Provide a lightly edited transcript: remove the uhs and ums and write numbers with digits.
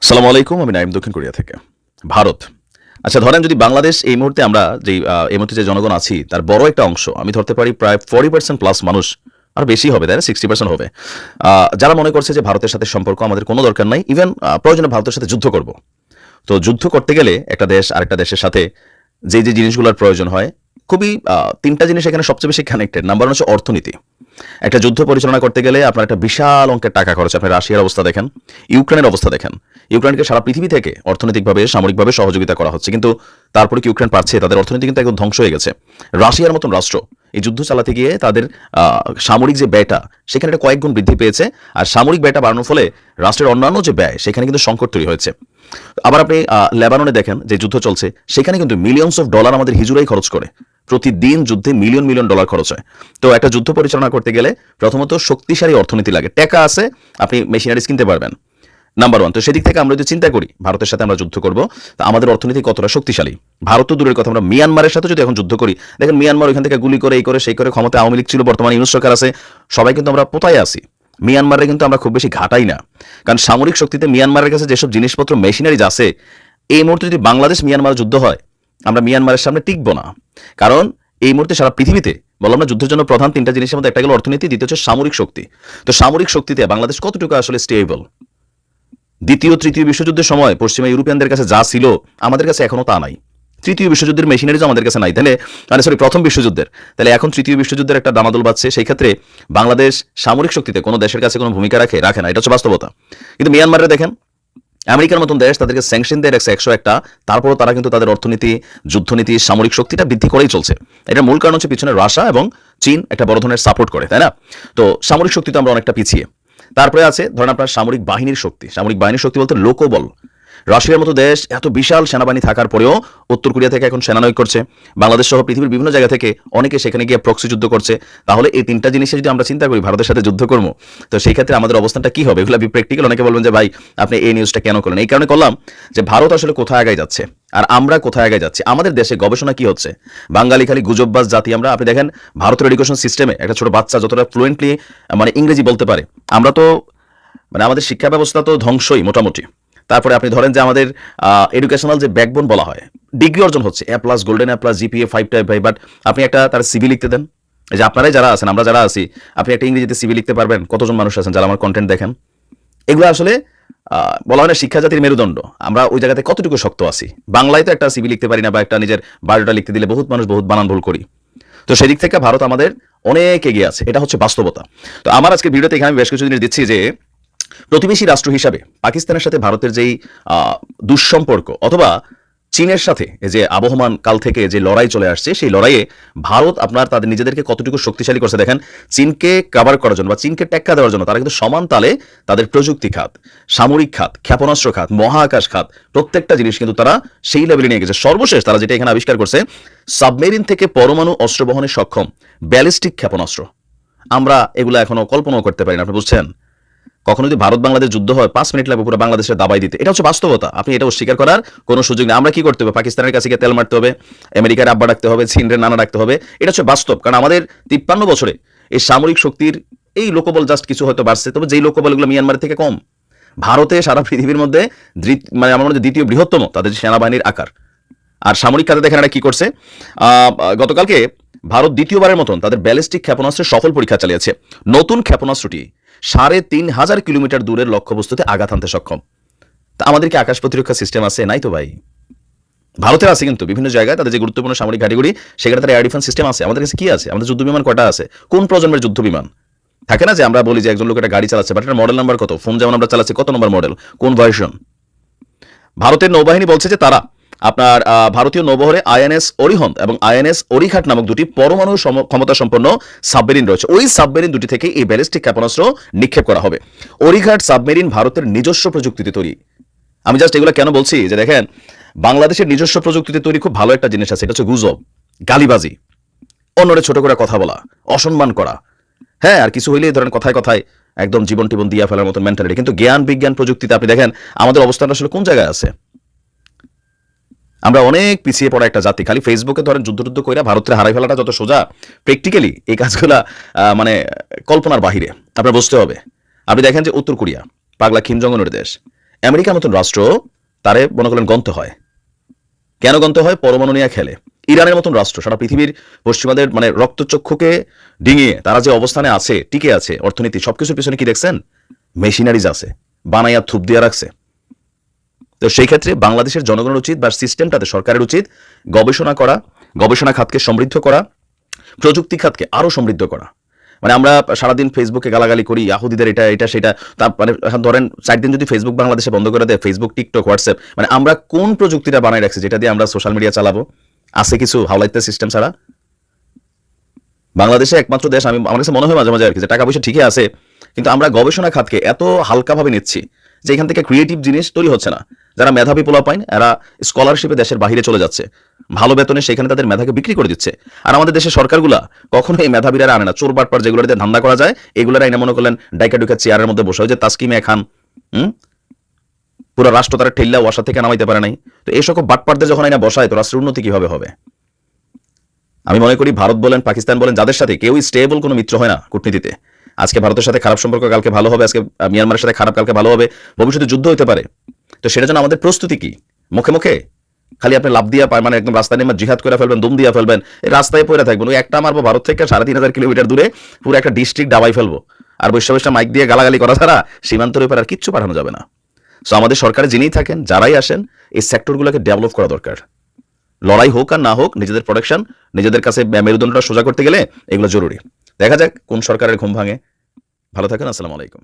সালামু আলাইকুম। আমি নাইম, দক্ষিণ কোরিয়া থেকে। ভারত, আচ্ছা ধরেন যদি বাংলাদেশ এই মুহূর্তে আমরা যেই এই মুহূর্তে যে জনগণ আছি তার বড় একটা অংশ, আমি ধরতে পারি প্রায় 40% প্লাস মানুষ, আর বেশি হবে তাই না, 60% হবে, যারা মনে করছে যে ভারতের সাথে সম্পর্ক আমাদের কোনো দরকার নাই, ইভেন প্রয়োজনে ভারতের সাথে যুদ্ধ করব। তো যুদ্ধ করতে গেলে একটা দেশ আরেকটা দেশের সাথে যে জিনিসগুলোর প্রয়োজন হয়, খুবই তিনটা জিনিস এখানে সবচেয়ে বেশি কানেক্টেড। নাম্বার হচ্ছে অর্থনীতি। একটা যুদ্ধ পরিচালনা করতে গেলে আপনার একটা বিশাল অঙ্কের টাকা খরচ। আপনি রাশিয়ার অবস্থা দেখেন, ইউক্রেনের অবস্থা দেখেন। ইউক্রেনকে সারা পৃথিবী থেকে অর্থনৈতিকভাবে, সামরিকভাবে সহযোগিতা করা হচ্ছে, কিন্তু তারপরে কি ইউক্রেন পারছে? তাদের অর্থনীতি কিন্তু একদম ধ্বংস হয়ে গেছে। রাশিয়ার মতন রাষ্ট্র এই যুদ্ধ চালাতে গিয়ে তাদের সামরিক যে ব্যয়টা সেখানে একটা কয়েক গুণ বৃদ্ধি পেয়েছে, আর সামরিক ব্যয়টা বাড়ানোর ফলে রাষ্ট্রের অন্যান্য যে ব্যয় সেখানে কিন্তু সংকট তৈরি হয়েছে। আবার আপনি লেবাননে দেখেন, যে যুদ্ধ চলছে সেখানে কিন্তু মিলিয়নস অফ ডলার আমাদের হিজুরাই খরচ করে। প্রতিদিন যুদ্ধে মিলিয়ন মিলিয়ন ডলার খরচ হয়। তো একটা যুদ্ধ পরিচালনা করতে গেলে প্রথমত শক্তিশালী অর্থনীতি লাগে। টাকা আছে, আপনি মেশিনারিজ কিনতে পারবেন, নাম্বার ওয়ান। তো সেদিক থেকে আমরা যদি চিন্তা করি ভারতের সাথে আমরা যুদ্ধ করব, তা আমাদের অর্থনীতি কতটা শক্তিশালী। ভারত তো দূরের কথা, আমরা মিয়ানমারের সাথে যদি এখন যুদ্ধ করি, দেখেন মিয়ানমার ওইখান থেকে গুলি করে এই করে সেই করে, ক্ষমতা আওয়ামী লীগ ছিল, বর্তমানে ইউনূস সরকার আছে, সবাই কিন্তু আমরা পোতায় আছি। মিয়ানমারে কিন্তু আমরা খুব বেশি ঘাটাই না, কারণ সামরিক শক্তিতে মিয়ানমারের কাছে যেসব জিনিসপত্র মেশিনারিজ আছে, এই মুহূর্তে যদি বাংলাদেশ মিয়ানমার যুদ্ধ হয়, আমরা মিয়ানমারের সামনে টিকবো না। কারণ এই মুহূর্তে সারা পৃথিবীতে বললাম না, যুদ্ধের জন্য প্রধান তিনটা জিনিসের মধ্যে একটা গেল অর্থনীতি, দ্বিতীয় হচ্ছে সামরিক শক্তি। তো সামরিক শক্তিতে বাংলাদেশ কতটুকু আসলে স্টেবল? দ্বিতীয় তৃতীয় বিশ্বযুদ্ধের সময় পশ্চিমা ইউরোপিয়ানদের কাছে যা ছিল আমাদের কাছে এখনো তা নাই। তৃতীয় বিশ্বযুদ্ধের মেশিনারিজ আমাদের কাছে নাই, তাহলে সরি প্রথম বিশ্বযুদ্ধের, তাহলে এখন তৃতীয় বিশ্বযুদ্ধের একটা দামাদল বাজছে। সেই ক্ষেত্রে বাংলাদেশ সামরিক শক্তিতে কোনো দেশের কাছে কোনো ভূমিকা রাখে না, এটা হচ্ছে বাস্তবতা। কিন্তু মিয়ানমারে দেখেন, আমেরিকার মতন দেশ তাদেরকে স্যাংশন দেয় 101টা, তারপরও তারা কিন্তু তাদের অর্থনীতি, যুদ্ধনীতি, সামরিক শক্তিটা বৃদ্ধি করেই চলছে। এটার মূল কারণ হচ্ছে পিছনে রাশিয়া এবং চীন একটা বড় ধরনের সাপোর্ট করে, তাই না? তো সামরিক শক্তি তো আমরা অনেকটা পিছিয়ে। তারপরে আছে ধরেন আপনার সামরিক বাহিনীর শক্তি। সামরিক বাহিনীর শক্তি বলতে লোকবল। রাশিয়ার মতো দেশ এত বিশাল সেনাবাহিনী থাকার পরেও উত্তর কোরিয়া থেকে এখন সেনানয়ক করছে, বাংলাদেশ সহ পৃথিবীর বিভিন্ন জায়গা থেকে অনেকে সেখানে গিয়ে প্রক্সি যুদ্ধ করছে। তাহলে এই তিনটা জিনিসে যদি আমরা চিন্তা করি ভারতের সাথে যুদ্ধ করবো, তো সেই ক্ষেত্রে আমাদের অবস্থানটা কি হবে? এগুলো প্র্যাকটিক্যাল। অনেকে বলবেন যে ভাই আপনি এই নিউজটা কেন করলেন? এই কারণে করলাম যে ভারত আসলে কোথায় আগায় যাচ্ছে আর আমরা কোথায় আগায় যাচ্ছি। আমাদের দেশে গবেষণা কি হচ্ছে? বাঙালি খালি গুজববাজ জাতি আমরা। আপনি দেখেন ভারতের এডুকেশন সিস্টেমে একটা ছোট বাচ্চা যতটা ফ্লুয়েন্টলি ইংরেজি বলতে পারে, আমরা তো আমাদের শিক্ষা ব্যবস্থা তো ধ্বংসই মোটামুটি। তারপরে আপনি ধরেন যে আমাদের এডুকেশনাল যে ব্যাকবোন বলা হয়, ডিগ্রি অর্জন হচ্ছে A plus, golden A plus, GPA 5 type, but আপনি একটা তার সিভি লিখতে দেন, এই যে আপনারাই যারা আছেন, আমরা যারা আছি, আপনি একটা ইংরেজিতে সিভি লিখতে পারবেন? কতজন মানুষ আছেন যারা আমার কন্টেন্ট দেখেন? এগুলো আসলে বলা হয় না শিক্ষা জাতির মেরুদণ্ড, আমরা ওই জায়গাতে কতটুকু শক্ত আছি। বাংলায় তো একটা সিভি লিখতে পারি না, বা একটা নিজের বায়োডাটা লিখতে দিলে বহুত মানুষ বহুত বানান ভুল করি। তো সেদিক থেকে ভারত আমাদের অনেক এগিয়ে আছে, এটা হচ্ছে বাস্তবতা। তো আমার আজকে ভিডিওতে এখানে আমি বেশ কিছু জিনিস দিচ্ছি যে প্রতিবেশী রাষ্ট্র হিসাবে পাকিস্তানের সাথে ভারতের যেই দুঃসম্পর্ক, অথবা চীনের সাথে যে আবহমান কাল থেকে যে লড়াই চলে আসছে, সেই লড়াইয়ে ভারত আপনার তাদের নিজেদেরকে কতটুকু শক্তিশালী করছে দেখেন। চীনকে কাভার করার জন্য বা চীনকে টেক্কা দেওয়ার জন্য তারা কিন্তু সমান তালে তাদের প্রযুক্তি খাত, সামরিক খাত, ক্ষেপণাস্ত্র খাত, মহাকাশ খাত, প্রত্যেকটা জিনিস কিন্তু তারা সেই লেভেলে নিয়ে গেছে। সর্বশেষ তারা যেটা এখানে আবিষ্কার করছে, সাবমেরিন থেকে পরমাণু অস্ত্র বহনে সক্ষম ব্যালিস্টিক ক্ষেপণাস্ত্র। আমরা এগুলো এখনো কল্পনাও করতে পারি না, আপনি বুঝছেন? কখনো যদি ভারত বাংলাদেশ যুদ্ধ হয় 5 মিনিট লাগবে পুরো বাংলাদেশের দাবাই দিতে। এটা হচ্ছে বাস্তবতা, আপনি এটা অস্বীকার করার কোনো সুযোগ নেই। আমরা কি করতে হবে? পাকিস্তানের কাছে গিয়ে তেল মারতে হবে, আমেরিকার আব্বা ডাকতে হবে, চীনের নানা ডাকতে হবে। এটা হচ্ছে বাস্তব, কারণ আমাদের 53 বছরে এই সামরিক শক্তির এই লোকবল জাস্ট কিছু হয়তো বাড়ছে, তবে যেই লোকবলগুলো মিয়ানমার থেকে কম। ভারতে সারা পৃথিবীর মধ্যে আমার মনে হয় দ্বিতীয় বৃহত্তম তাদের সেনাবাহিনীর আকার। আর সামরিক খাতে দেখেন এটা কি করছে, গতকালকে ভারত দ্বিতীয়বারের মতন তাদের ব্যালিস্টিক ক্ষেপণাস্ত্রের সফল পরীক্ষা চালিয়েছে। নতুন ক্ষেপণাস্ত্রটি 3,500 কিলোমিটার দূরের লক্ষ্যবস্তুতে আঘাত আনতে সক্ষম। তা আমাদের কি আকাশ প্রতিরক্ষা সিস্টেম আছে? নাই তো ভাই। ভারতের আছে কিন্তু বিভিন্ন জায়গায় তাদের যে গুরুত্বপূর্ণ সামরিক ঘাঁটিগুলি, সেখানে তার এয়ার ডিফেন্স সিস্টেম আছে। আমাদের কাছে কি আছে? আমাদের যুদ্ধ বিমান কটা আছে? কোন প্রজন্মের যুদ্ধ বিমান? থাকে না যে আমরা বলি যে একজন লোক একটা গাড়ি চালাচ্ছে, বাট এটার মডেল নাম্বার কত? ফোন যেমন আমরা চালাচ্ছি, কত নম্বর মডেল, কোন ভার্সন? ভারতের নৌবাহিনী বলছে যে তারা আপনার ভারতীয় নৌবহরে আইএনএস অরিহন্ত এবং আইএনএস অরিঘাট নামক দুটি পরমাণু ক্ষমতা সম্পন্ন সাবমেরিন রয়েছে। ওই সাবমেরিন দুটি থেকে এই ব্যালিস্টিক ক্ষেপণাস্ত্র নিক্ষেপ করা হবে। অরিঘাট সাবমেরিন ভারতের নিজস্ব প্রযুক্তিতে তৈরি। আমি জাস্ট এগুলো কেন বলছি যে দেখেন, বাংলাদেশের নিজস্ব প্রযুক্তিতে তৈরি খুব ভালো একটা জিনিস আছে, এটা হচ্ছে গুজব, গালিবাজি, অন্যরে ছোট করে কথা বলা, অসম্মান করা। হ্যাঁ, আর কিছু হইলেই ধরেন কথায় কথায় একদম জীবন টিবন দিয়া ফেলার মতো মেন্টালিটি। কিন্তু জ্ঞান বিজ্ঞান প্রযুক্তিতে আপনি দেখেন আমাদের অবস্থানটা আসলে কোন জায়গায় আছে। আমরা অনেক পিছিয়ে পড়া একটা জাতি। খালি ফেসবুকে ধরেন যুদ্ধ কইরা ভারতের হারাই ফেলাটা যত সোজা, প্র্যাকটিক্যালি এই কাজগুলা কল্পনার বাহিরে। আপনার বুঝতে হবে। আপনি দেখেন যে উত্তর কোরিয়া পাগলা কিম জং উনের দেশ, আমেরিকার মতন রাষ্ট্র তারে মনে করলেন গন্ত হয়। কেন গন্ত হয়? পরমাণু নিয়ে খেলে। ইরানের মতন রাষ্ট্র সারা পৃথিবীর পশ্চিমাদের মানে রক্তচক্ষুকে ডিঙিয়ে তারা যে অবস্থানে আছে, টিকে আছে, অর্থনীতি সবকিছুর পিছনে কি দেখছেন? মেশিনারিজ আছে, বানাইয়া থুপ দিয়া রাখছে। তো সেই ক্ষেত্রে বাংলাদেশের জনগণের উচিত বা সিস্টেমটাতে সরকারের উচিত গবেষণা করা, গবেষণা খাতকে সমৃদ্ধ করা, প্রযুক্তি খাতকে আরো সমৃদ্ধ করা। মানে আমরা সারাদিন ফেসবুকে গালাগালি করি, ইয়াহুদিদের এটা এটা সেটা, তার মানে এখন ধরেন 4 দিন যদি ফেসবুক বাংলাদেশে বন্ধ করে দেয়, ফেসবুক, টিকটক, হোয়াটসঅ্যাপ, মানে আমরা কোন প্রযুক্তিটা বানাই রাখছি যেটা দিয়ে আমরা সোশ্যাল মিডিয়া চালাবো? আছে কিছু হাওলাইতে সিস্টেম ছাড়া? বাংলাদেশে একমাত্র দেশ, আমার কাছে মনে হয় মাঝে মাঝে আর কি, যে টাকা পয়সা ঠিকই আছে, কিন্তু আমরা গবেষণা খাতকে এত হালকাভাবে নিচ্ছি যে এখান থেকে ক্রিয়েটিভ জিনিস তৈরি হচ্ছে না। যারা মেধাবী পোলা পাইন, এরা স্কলারশিপে দেশের বাইরে চলে যাচ্ছে, ভালো বেতনে সেখানে তাদের মেধাকে বিক্রি করে দিচ্ছে। আর আমাদের দেশের সরকারগুলা কখনো এই মেধাবীরা আনে না। চোর বাটপার যেগুলোতে ধান্দা করা যায় এগুলোর আইনা মনে করলেন ডাইকা ডুকা চেয়ারের মধ্যে বসে, যে তাসকিমে খান পুরো রাষ্ট্র তারা ঠেল্লা ওয়াসা থেকে নামাইতে পারে নাই। তো এই সকল বাটপারদের যখন আইনা বসায়, তো রাষ্ট্রের উন্নতি কিভাবে হবে? আমি মনে করি ভারত বলেন, পাকিস্তান বলেন, যাদের সাথে কেউই স্টেবল কোনো মিত্র হয় না কূটনীতিতে। আজকে ভারতের সাথে খারাপ সম্পর্ক, কালকে ভালো হবে, আজকে মিয়ানমারের সাথে খারাপ, কালকে ভালো হবে, ভবিষ্যতে যুদ্ধ হতে পারে। তো সেটার জন্য আমাদের প্রস্তুতি কি? মুখে মুখে খালি আপনি লাভ দিয়া মানে একদম রাস্তা নেমে জিহাদ করে ফেলবেন, দুম দিয়া ফেলবেন, এই রাস্তায় পড়ে থাকবেন, ওই একটা মারবো ভারত থেকে 3500 কিলোমিটার দূরে পুরো একটা ডিস্ট্রিক্ট ডাবাই ফেলবো, আর বৈশ্য মাইক দিয়ে গালাগালি করা ছাড়া সীমান্তের উপর আর কিচ্ছু পাঠানো যাবে না। সো আমাদের সরকারে যিনিই থাকেন, যারাই আসেন, এই সেক্টরগুলোকে ডেভেলপ করা দরকার। লড়াই হোক আর না হোক, নিজেদের প্রোটেকশন, নিজেদের কাছে মেরুদণ্ডটা সোজা করতে গেলে এগুলো জরুরি। দেখা যাক কোন সরকারের ঘুম ভাঙে। ভালো থাকেন, আসসালামু আলাইকুম।